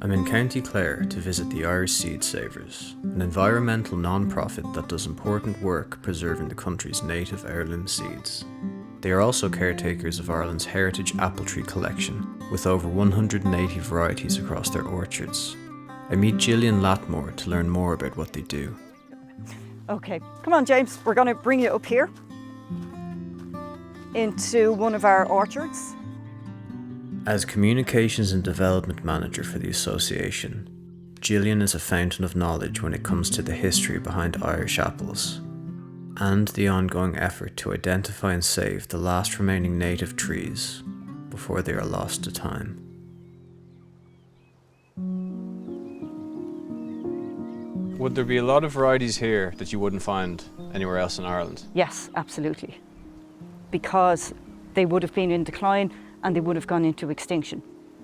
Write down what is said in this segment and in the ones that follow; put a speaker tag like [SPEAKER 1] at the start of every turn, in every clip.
[SPEAKER 1] I'm in County Clare to visit the Irish Seed Savers, an environmental non-profit that does important work preserving the country's native heirloom seeds. They are also caretakers of Ireland's heritage apple tree collection, with over 180 varieties across their orchards. I meet Gillian Latmore to learn more about what they do.
[SPEAKER 2] Okay, come on James, we're going to bring you up here into one of our orchards.
[SPEAKER 1] As Communications and Development Manager for the association, Gillian is a fountain of knowledge when it comes to the history behind Irish apples and the ongoing effort to identify and save the last remaining native trees before they are lost to time.
[SPEAKER 3] Would there be a lot of varieties here that you wouldn't find anywhere else in Ireland?
[SPEAKER 2] Yes, absolutely. Because they would have been in decline and they would have gone into extinction.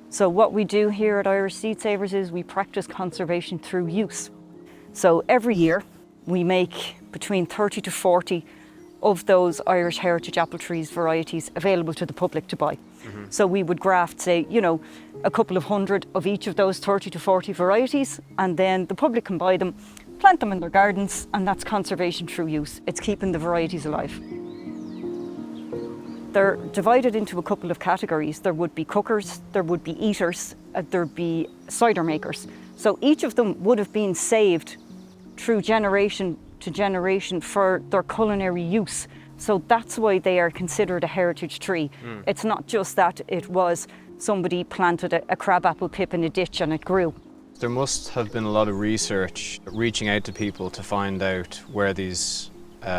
[SPEAKER 2] So what we do here at Irish Seed Savers is we practice conservation through use. So every year we make between 30 to 40 of those Irish heritage apple trees varieties available to the public to buy. So we would graft, say, a couple of hundred of each of those 30 to 40 varieties, and then the public can buy them, plant them in their gardens, and that's conservation through use. It's keeping the varieties alive. They're divided into a couple of categories. There would be cookers, there would be eaters, there'd be cider makers. So each of them would have been saved through generation to generation for their culinary use. So that's why they are considered a heritage tree. It's not just that it was somebody planted a crabapple pip in a ditch and it grew.
[SPEAKER 3] There must have been a lot of research reaching out to people to find out where these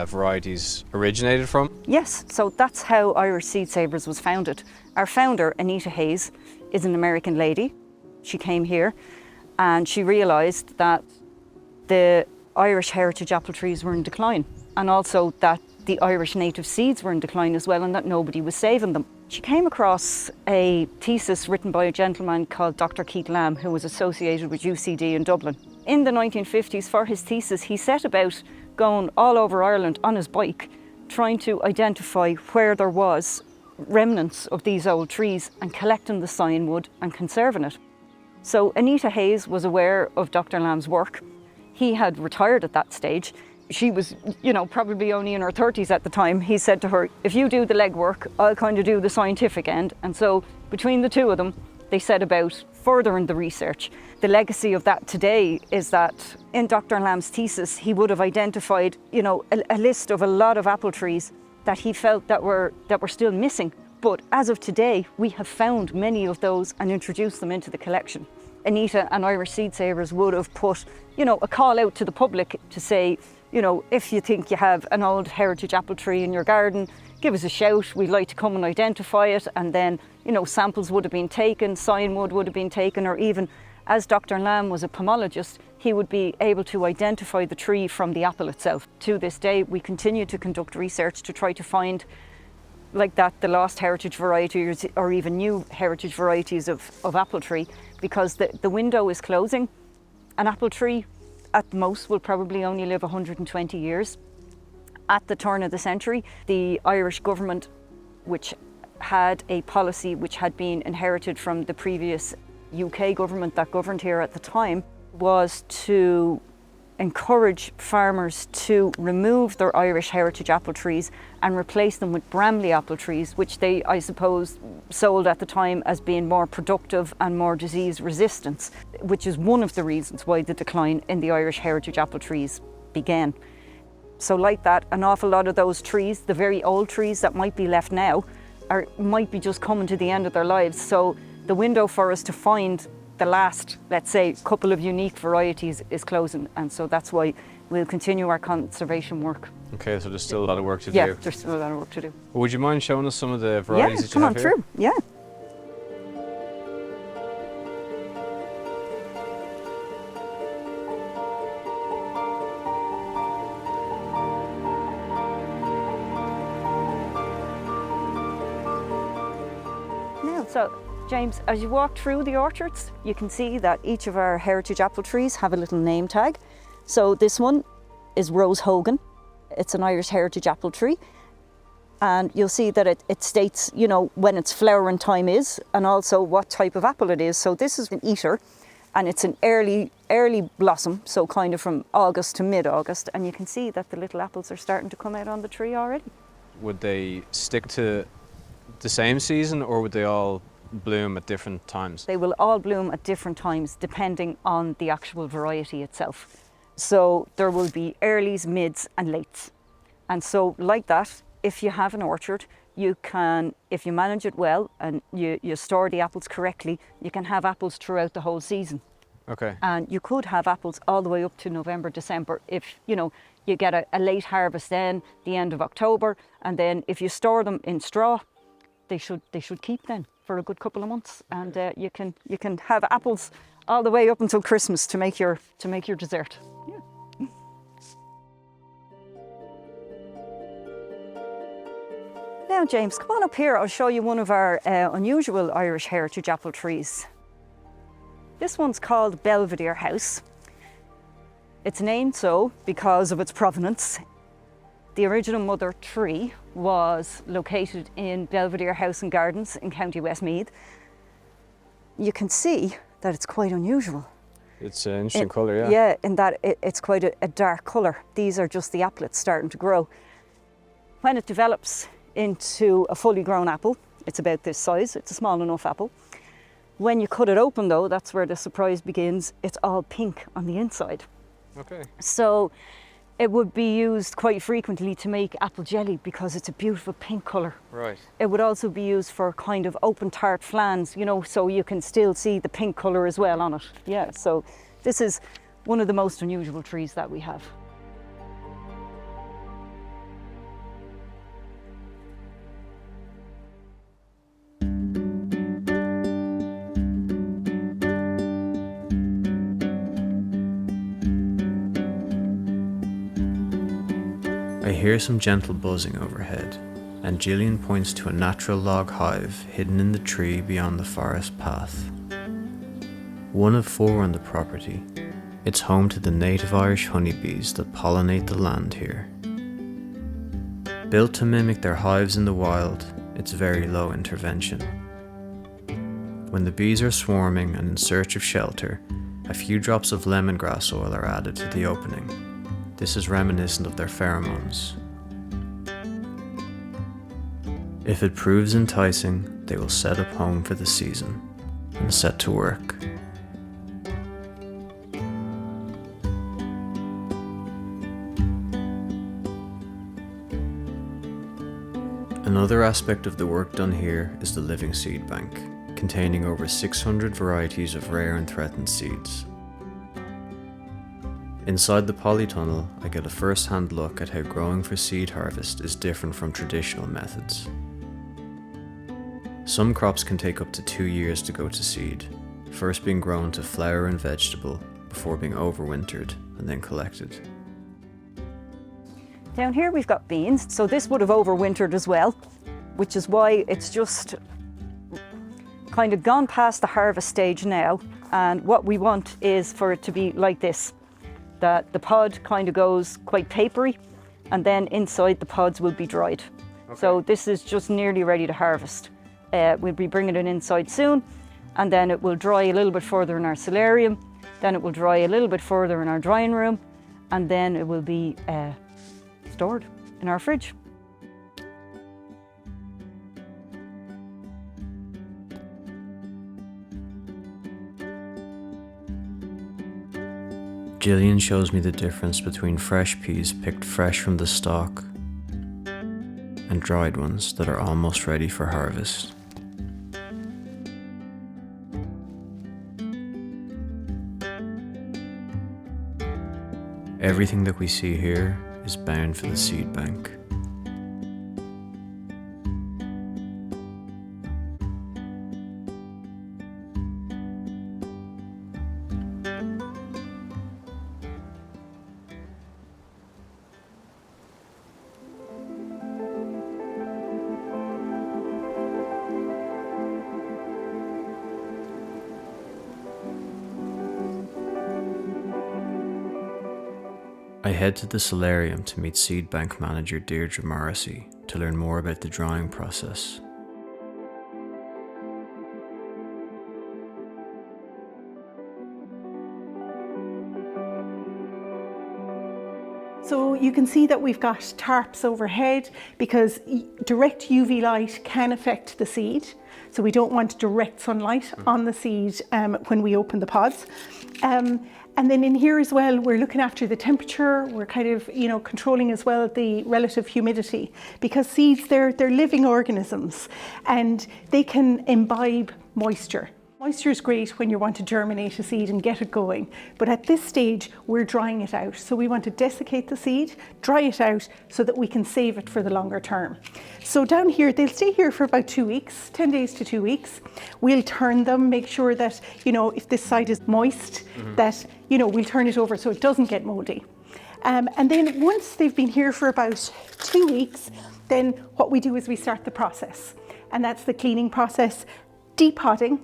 [SPEAKER 3] varieties originated from?
[SPEAKER 2] Yes, so that's how Irish Seed Savers was founded. Our founder, Anita Hayes, is an American lady. She came here and she realised that the Irish heritage apple trees were in decline, and also that the Irish native seeds were in decline as well, and that nobody was saving them. She came across a thesis written by a gentleman called Dr. Keith Lamb, who was associated with UCD in Dublin. In the 1950s, for his thesis, he set about going all over Ireland on his bike, trying to identify where there was remnants of these old trees and collecting the sign wood and conserving it. So Anita Hayes was aware of Dr. Lamb's work. He had retired at that stage. She was, probably only in her 30s at the time. He said to her, if you do the legwork, I'll kind of do the scientific end. And so between the two of them, they set about furthering the research. The legacy of that today is that in Dr. Lamb's thesis, he would have identified, a list of a lot of apple trees that he felt that were still missing. But as of today, we have found many of those and introduced them into the collection. Anita and Irish Seed Savers would have put, a call out to the public to say, if you think you have an old heritage apple tree in your garden, give us a shout. We'd like to come and identify it. And then, samples would have been taken, sign wood would have been taken, or even as Dr. Lamb was a pomologist, he would be able to identify the tree from the apple itself. To this day, we continue to conduct research to try to find, like that, the lost heritage varieties or even new heritage varieties of apple tree, because the window is closing. An apple tree at the most will probably only live 120 years. At the turn of the century, the Irish government, which had a policy which had been inherited from the previous UK government that governed here at the time, was to encourage farmers to remove their Irish heritage apple trees and replace them with Bramley apple trees, which they, I suppose, sold at the time as being more productive and more disease resistant, which is one of the reasons why the decline in the Irish heritage apple trees began. So like that, an awful lot of those trees, the very old trees that might be left now, might be just coming to the end of their lives. So the window for us to find the last, let's say, couple of unique varieties is closing, and so that's why we'll continue our conservation work.
[SPEAKER 3] Okay, so there's still a lot of work to do.
[SPEAKER 2] Yeah, there's still a lot of work to do.
[SPEAKER 3] Well, would you mind showing us some of the varieties that you have here?
[SPEAKER 2] Yeah, come on through, yeah. So, James, as you walk through the orchards, you can see that each of our heritage apple trees have a little name tag. So this one is Rose Hogan. It's an Irish heritage apple tree. And you'll see that it states, when its flowering time is, and also what type of apple it is. So this is an eater, and it's an early blossom, so kind of from August to mid-August, and you can see that the little apples are starting to come out on the tree already.
[SPEAKER 3] Would they stick to the same season, or would they all bloom at different times?
[SPEAKER 2] They will all bloom at different times depending on the actual variety itself. So there will be earlies, mids and lates. And so like that, if you have an orchard, you can, if you manage it well and you store the apples correctly, you can have apples throughout the whole season.
[SPEAKER 3] Okay.
[SPEAKER 2] And you could have apples all the way up to November, December if, you know, you get a late harvest then, the end of October, and then if you store them in straw, they should keep then for a good couple of months, and you can have apples all the way up until Christmas to make your dessert. Yeah. Now, James, come on up here. I'll show you one of our unusual Irish heritage apple trees. This one's called Belvedere House. It's named so because of its provenance. The original mother tree was located in Belvedere House and Gardens in County Westmeath. You can see that it's quite unusual.
[SPEAKER 3] It's an interesting colour, yeah.
[SPEAKER 2] Yeah, in that it's quite a dark colour. These are just the applets starting to grow. When it develops into a fully grown apple, it's about this size, it's a small enough apple. When you cut it open though, that's where the surprise begins, it's all pink on the inside.
[SPEAKER 3] Okay.
[SPEAKER 2] So it would be used quite frequently to make apple jelly because it's a beautiful pink colour.
[SPEAKER 3] Right.
[SPEAKER 2] It would also be used for kind of open tart flans, you know, so you can still see the pink colour as well on it. Yeah, so this is one of the most unusual trees that we have.
[SPEAKER 1] I hear some gentle buzzing overhead, and Gillian points to a natural log hive hidden in the tree beyond the forest path. One of 4 on the property, it's home to the native Irish honeybees that pollinate the land here. Built to mimic their hives in the wild, it's very low intervention. When the bees are swarming and in search of shelter, a few drops of lemongrass oil are added to the opening. This is reminiscent of their pheromones. If it proves enticing, they will set up home for the season and set to work. Another aspect of the work done here is the living seed bank, containing over 600 varieties of rare and threatened seeds. Inside the polytunnel, I get a first-hand look at how growing for seed harvest is different from traditional methods. Some crops can take up to 2 years to go to seed, first being grown to flower and vegetable before being overwintered and then collected.
[SPEAKER 2] Down here we've got beans, so this would have overwintered as well, which is why it's just kind of gone past the harvest stage now, and what we want is for it to be like this, that the pod kind of goes quite papery, and then inside the pods will be dried. Okay. So this is just nearly ready to harvest. We'll be bringing it inside soon, and then it will dry a little bit further in our solarium, then it will dry a little bit further in our drying room, and then it will be stored in our fridge.
[SPEAKER 1] Gillian shows me the difference between fresh peas picked fresh from the stalk and dried ones that are almost ready for harvest. Everything that we see here is bound for the seed bank. I head to the Solarium to meet seed bank manager Deirdre Morrissey to learn more about the drying process.
[SPEAKER 4] So you can see that we've got tarps overhead because direct UV light can affect the seed. So we don't want direct sunlight on the seed when we open the pods. And then in here as well, we're looking after the temperature. We're kind of, controlling as well the relative humidity, because seeds, they're living organisms and they can imbibe moisture. Moisture is great when you want to germinate a seed and get it going, but at this stage we're drying it out. So we want to desiccate the seed, dry it out so that we can save it for the longer term. So down here, they'll stay here for about 2 weeks, 10 days to 2 weeks. We'll turn them, make sure that, if this side is moist, that, we'll turn it over so it doesn't get moldy. And then once they've been here for about 2 weeks, then what we do is we start the process. And that's the cleaning process, depodding,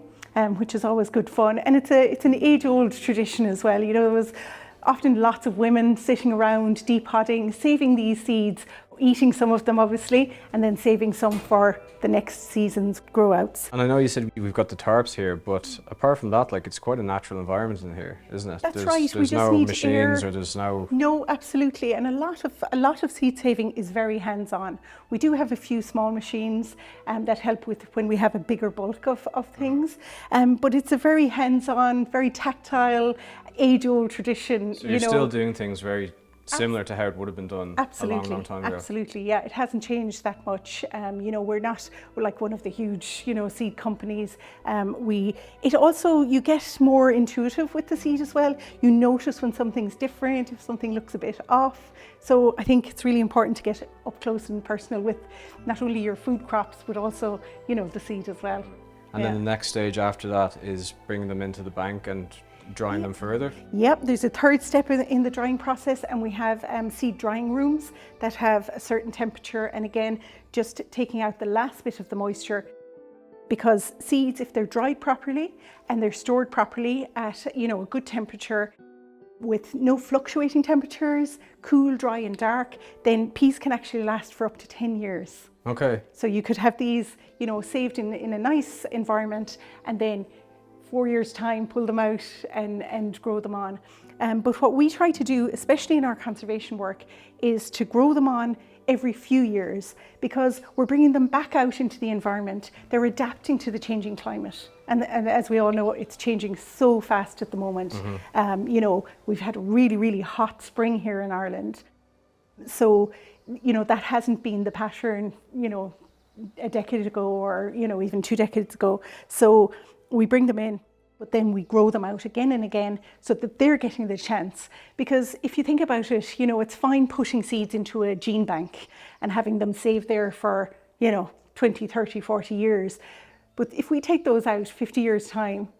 [SPEAKER 4] which is always good fun. And it's an age-old tradition as well. There was often lots of women sitting around depodding, saving these seeds, eating some of them obviously, and then saving some for the next season's grow outs.
[SPEAKER 3] And I know you said we've got the tarps here, but apart from that, it's quite a natural environment in here, isn't it?
[SPEAKER 4] That's right.
[SPEAKER 3] There's no machines or there's no...
[SPEAKER 4] No, absolutely. And a lot of seed saving is very hands-on. We do have a few small machines that help with when we have a bigger bulk of things. But it's a very hands-on, very tactile, age-old tradition.
[SPEAKER 3] So you're still doing things very similar to how it would have been done a long time ago.
[SPEAKER 4] Absolutely, yeah. It hasn't changed that much. We're like one of the huge, seed companies. You get more intuitive with the seed as well. You notice when something's different, if something looks a bit off. So I think it's really important to get up close and personal with not only your food crops, but also, the seed as well.
[SPEAKER 3] And then the next stage after that is bringing them into the bank and drying them further?
[SPEAKER 4] Yep, there's a third step in the drying process, and we have seed drying rooms that have a certain temperature, and again, just taking out the last bit of the moisture, because seeds, if they're dried properly and they're stored properly at a good temperature with no fluctuating temperatures, cool, dry and dark, then peas can actually last for up to 10 years.
[SPEAKER 3] Okay.
[SPEAKER 4] So you could have these saved in a nice environment, and then 4 years' time, pull them out and grow them on. But what we try to do, especially in our conservation work, is to grow them on every few years, because we're bringing them back out into the environment. They're adapting to the changing climate. And as we all know, it's changing so fast at the moment. We've had a really, really hot spring here in Ireland. So, that hasn't been the pattern, a decade ago or, even 2 decades ago. So we bring them in, but then we grow them out again and again so that they're getting the chance. Because if you think about it, it's fine putting seeds into a gene bank and having them saved there for, 20, 30, 40 years. But if we take those out 50 years' time,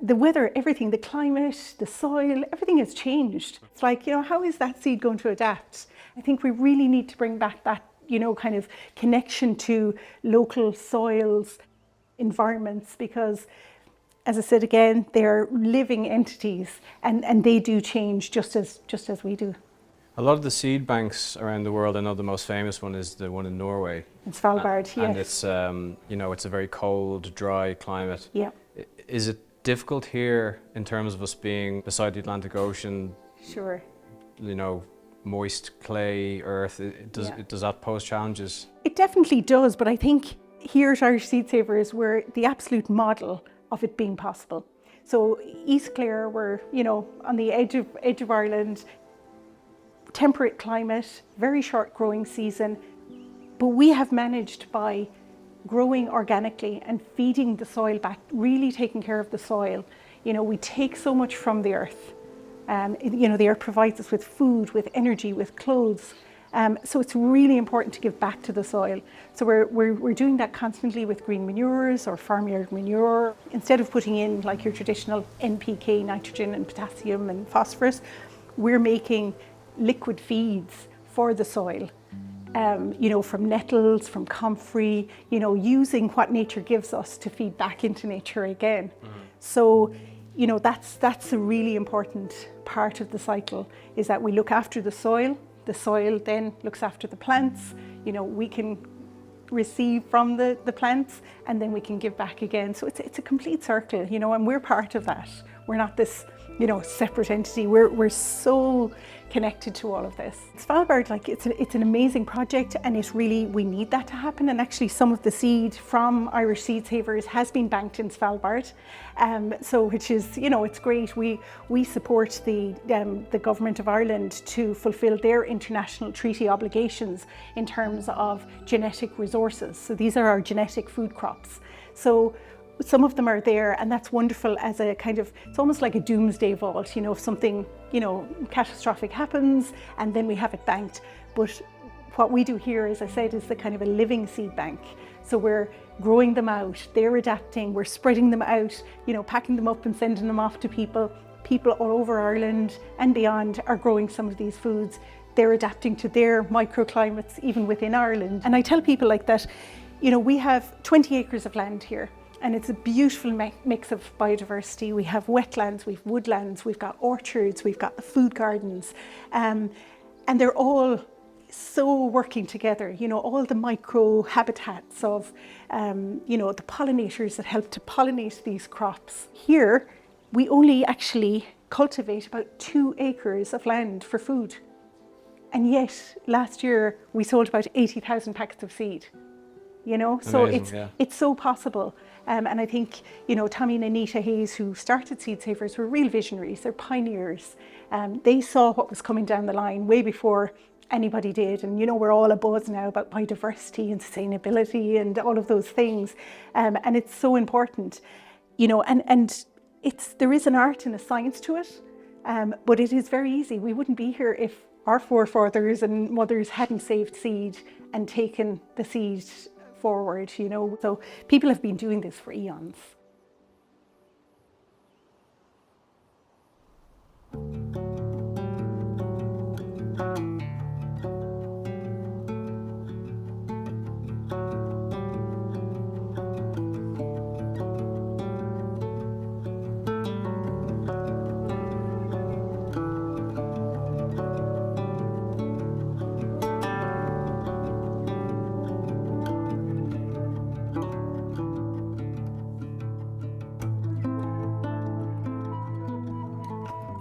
[SPEAKER 4] the weather, everything, the climate, the soil, everything has changed. It's like, how is that seed going to adapt? I think we really need to bring back that, kind of connection to local soils, environments, because as I said again, they're living entities, and they do change just as we do.
[SPEAKER 3] A lot of the seed banks around the world, I know the most famous one is the one in Norway.
[SPEAKER 4] In Svalbard, yes.
[SPEAKER 3] And it's it's a very cold, dry climate.
[SPEAKER 4] Yeah.
[SPEAKER 3] Is it difficult here in terms of us being beside the Atlantic Ocean?
[SPEAKER 4] Sure.
[SPEAKER 3] Moist clay, earth, does that pose challenges?
[SPEAKER 4] It definitely does, but I think here at Irish Seed Savers, we're the absolute model of it being possible. So East Clare, we're on the edge of Ireland, temperate climate, very short growing season, but we have managed by growing organically and feeding the soil back, really taking care of the soil. We take so much from the earth. The earth provides us with food, with energy, with clothes. So it's really important to give back to the soil. So we're doing that constantly with green manures or farmyard manure. Instead of putting in like your traditional NPK, nitrogen and potassium and phosphorus, we're making liquid feeds for the soil. From nettles, from comfrey, using what nature gives us to feed back into nature again. So, that's a really important part of the cycle, is that we look after the soil then looks after the plants. We can receive from the plants, and then we can give back again. So it's a complete circle, and we're part of that. We're not this, separate entity. We're so, connected to all of this. Svalbard, like it's an amazing project, and we need that to happen. And actually some of the seed from Irish Seed Savers has been banked in Svalbard. So which is, it's great. We support the government of Ireland to fulfill their international treaty obligations in terms of genetic resources. So these are our genetic food crops. So some of them are there, and that's wonderful as a kind of, it's almost like a doomsday vault, if something, catastrophic happens, and then we have it banked. But what we do here, as I said, is the kind of a living seed bank. So we're growing them out, they're adapting, we're spreading them out, packing them up and sending them off to people. People all over Ireland and beyond are growing some of these foods. They're adapting to their microclimates, even within Ireland. And I tell people like that, we have 20 acres of land here, and it's a beautiful mix of biodiversity. We have wetlands, we have woodlands, we've got orchards, we've got the food gardens, and they're all so working together. All the micro habitats of, the pollinators that help to pollinate these crops. Here, we only actually cultivate about 2 acres of land for food. And yet, last year, we sold about 80,000 packets of seed. So
[SPEAKER 3] Amazing,
[SPEAKER 4] it's so possible. And I think, Tommy and Anita Hayes, who started Seed Savers, were real visionaries. They're pioneers. They saw what was coming down the line way before anybody did. And, we're all abuzz now about biodiversity and sustainability and all of those things. And it's so important, and there is an art and a science to it, but it is very easy. We wouldn't be here if our forefathers and mothers hadn't saved seed and taken the seed forward, So people have been doing this for eons.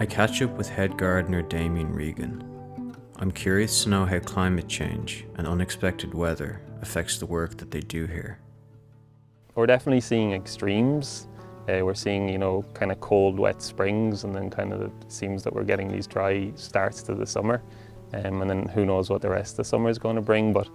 [SPEAKER 1] I catch up with head gardener Damien Regan. I'm curious to know how climate change and unexpected weather affects the work that they do here.
[SPEAKER 5] We're definitely seeing extremes. We're seeing, kind of cold, wet springs, and then kind of it seems that we're getting these dry starts to the summer. And then who knows what the rest of the summer is going to bring, but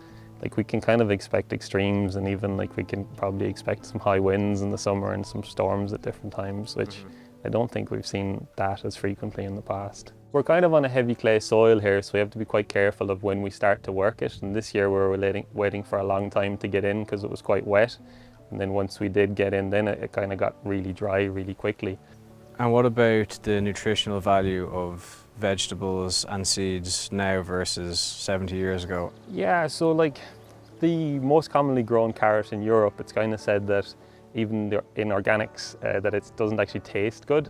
[SPEAKER 5] we can kind of expect extremes, and even we can probably expect some high winds in the summer and some storms at different times, which I don't think we've seen that as frequently in the past. We're kind of on a heavy clay soil here, so we have to be quite careful of when we start to work it. And this year we were waiting for a long time to get in because it was quite wet. And then once we did get in, then it kind of got really dry really quickly.
[SPEAKER 3] And what about the nutritional value of vegetables and seeds now versus 70 years ago?
[SPEAKER 5] Yeah, so the most commonly grown carrot in Europe, it's kind of said that even in organics, that it doesn't actually taste good,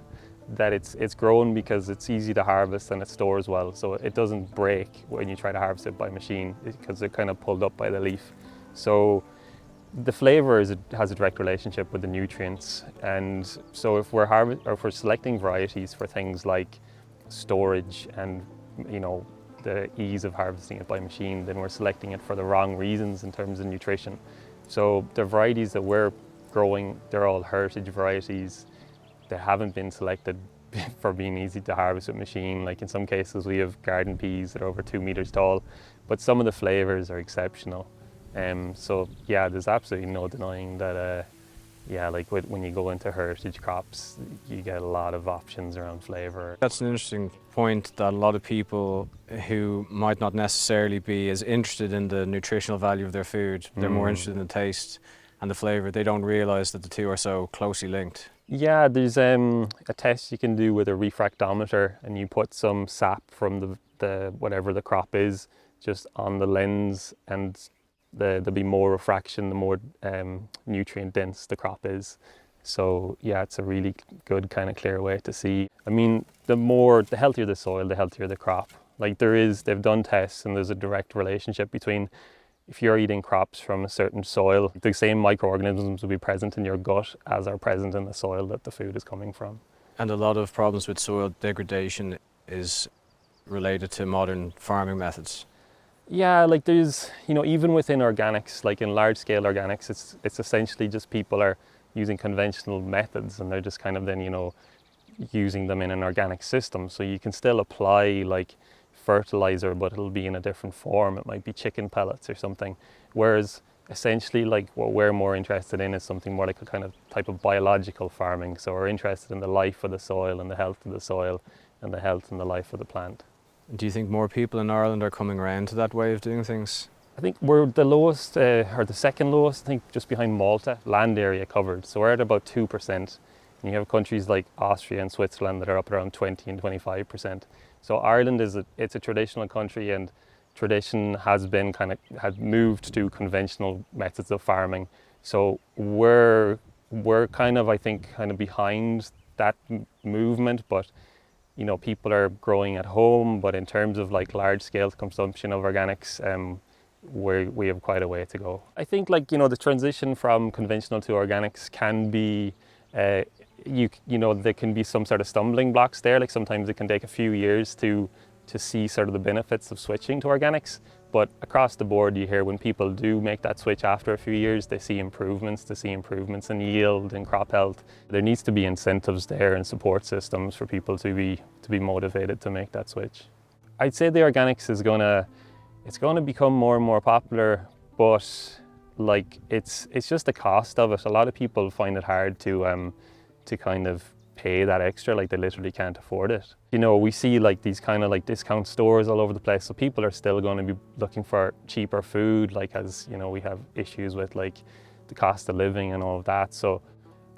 [SPEAKER 5] that it's grown because it's easy to harvest and it stores well. So it doesn't break when you try to harvest it by machine because they're kind of pulled up by the leaf. So the flavour has a direct relationship with the nutrients. And so if we're selecting varieties for things like storage and, the ease of harvesting it by machine, then we're selecting it for the wrong reasons in terms of nutrition. So the varieties that we're growing, they're all heritage varieties. They haven't been selected for being easy to harvest with machine. In some cases we have garden peas that are over 2 meters tall, but some of the flavors are exceptional. So yeah, there's absolutely no denying that when you go into heritage crops, you get a lot of options around flavor.
[SPEAKER 3] That's an interesting point, that a lot of people who might not necessarily be as interested in the nutritional value of their food, they're more interested in the taste and the flavour. They don't realise that the two are so closely linked.
[SPEAKER 5] Yeah, there's a test you can do with a refractometer, and you put some sap from the whatever the crop is just on the lens, and there'll be more refraction the more nutrient dense the crop is. So yeah, it's a really good kind of clear way to see. I mean, the healthier the soil, the healthier the crop. They've done tests, and there's a direct relationship between, if you're eating crops from a certain soil, the same microorganisms will be present in your gut as are present in the soil that the food is coming from.
[SPEAKER 3] And a lot of problems with soil degradation is related to modern farming methods?
[SPEAKER 5] Yeah, like there's, even within organics, like in large scale organics, it's essentially just people are using conventional methods and they're just kind of then, using them in an organic system. So you can still apply like fertilizer, but it'll be in a different form. It might be chicken pellets or something. Whereas essentially like what we're more interested in is something more like a kind of type of biological farming. So we're interested in the life of the soil and the health of the soil and the health and the life of the plant.
[SPEAKER 3] Do you think more people in Ireland are coming around to that way of doing things?
[SPEAKER 5] I think we're the lowest, or the second lowest, I think just behind Malta, land area covered. So we're at about 2%. And you have countries like Austria and Switzerland that are up around 20 and 25%. So Ireland it's a traditional country, and tradition has moved to conventional methods of farming. So we're kind of behind that movement, but people are growing at home, but in terms of like large scale consumption of organics, we have quite a way to go. I think the transition from conventional to organics can be, there can be some sort of stumbling blocks there. Like sometimes it can take a few years to see sort of the benefits of switching to organics. But across the board, you hear when people do make that switch after a few years, they see improvements in yield and crop health. There needs to be incentives there and support systems for people to be motivated to make that switch. I'd say the organics is it's gonna become more and more popular, but like it's just the cost of it. A lot of people find it hard to kind of pay that extra, like they literally can't afford it. We see like these kind of like discount stores all over the place, so people are still going to be looking for cheaper food, like as we have issues with like the cost of living and all of that. So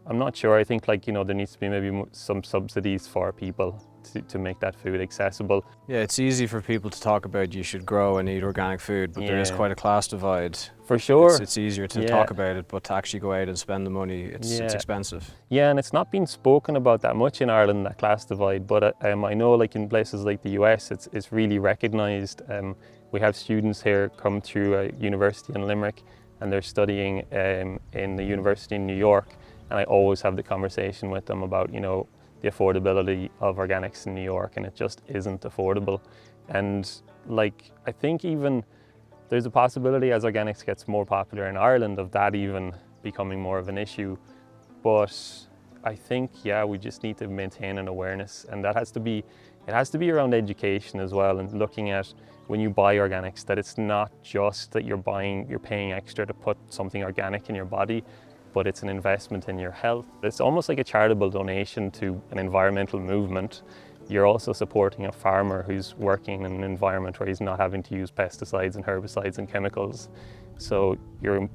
[SPEAKER 5] I'm not sure. I think there needs to be maybe some subsidies for people to make that food accessible.
[SPEAKER 3] Yeah, it's easy for people to talk about you should grow and eat organic food, but there is quite a class divide.
[SPEAKER 5] For sure.
[SPEAKER 3] It's easier to talk about it, but to actually go out and spend the money, it's expensive.
[SPEAKER 5] Yeah, and it's not been spoken about that much in Ireland, that class divide, but I know like in places like the US, it's really recognised. We have students here come through a university in Limerick, and they're studying in the university in New York, and I always have the conversation with them about, the affordability of organics in New York, and it just isn't affordable. And like, I think even there's a possibility as organics gets more popular in Ireland of that even becoming more of an issue. But I think, we just need to maintain an awareness, and it has to be around education as well, and looking at when you buy organics, that it's not just that you're paying extra to put something organic in your body, but it's an investment in your health. It's almost like a charitable donation to an environmental movement. You're also supporting a farmer who's working in an environment where he's not having to use pesticides and herbicides and chemicals. So you're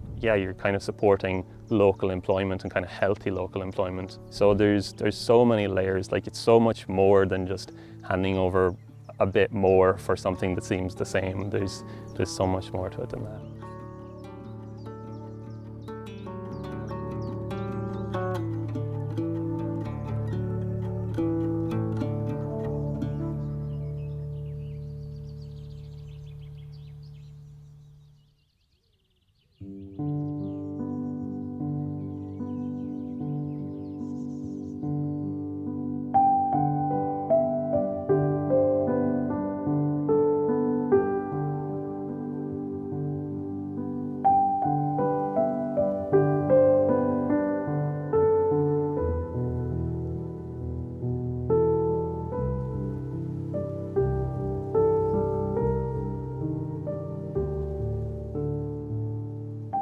[SPEAKER 5] kind of supporting local employment and kind of healthy local employment. So there's so many layers. Like, it's so much more than just handing over a bit more for something that seems the same. There's so much more to it than that.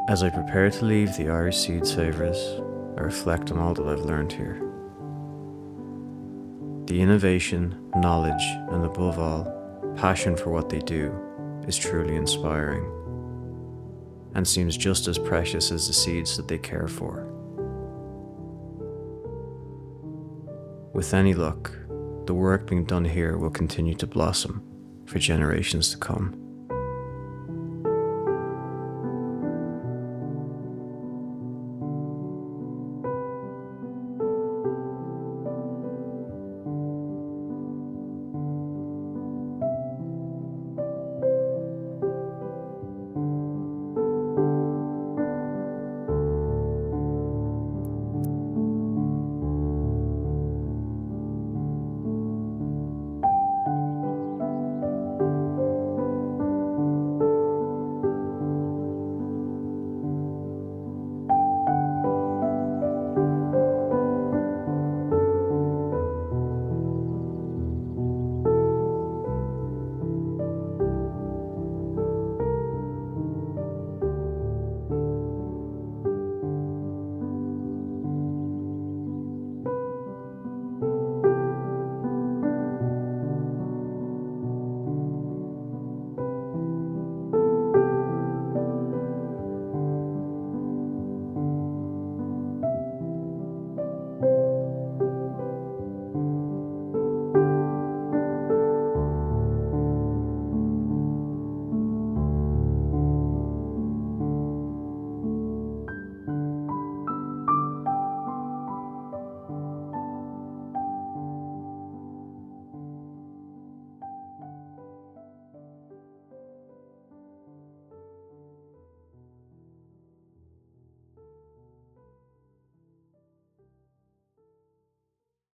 [SPEAKER 1] As I prepare to leave the Irish Seed Savers, I reflect on all that I've learned here. The innovation, knowledge, and above all, passion for what they do is truly inspiring, and seems just as precious as the seeds that they care for. With any luck, the work being done here will continue to blossom for generations to come.